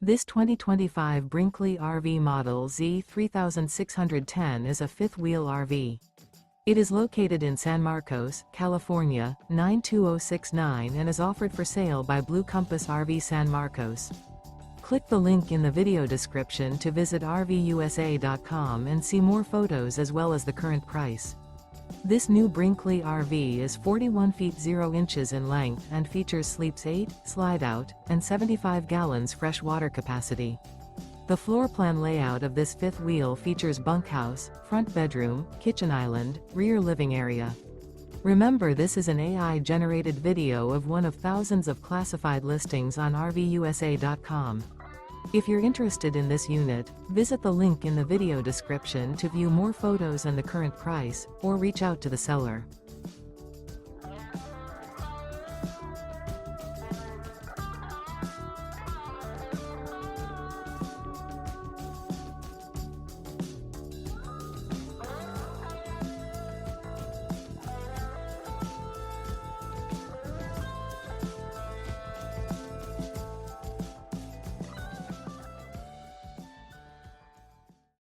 This 2025 Brinkley RV Model Z 3610 is a fifth-wheel RV. It is located in San Marcos, California, 92069 and is offered for sale by Blue Compass RV San Marcos. Click the link in the video description to visit RVUSA.com and see more photos as well as the current price. This new Brinkley RV is 41 feet 0 inches in length and features sleeps 8, slide-out, and 75 gallons fresh water capacity. The floor plan layout of this fifth wheel features bunkhouse, front bedroom, kitchen island, rear living area. Remember, this is an AI-generated video of one of thousands of classified listings on RVUSA.com. If you're interested in this unit, visit the link in the video description to view more photos and the current price, or reach out to the seller.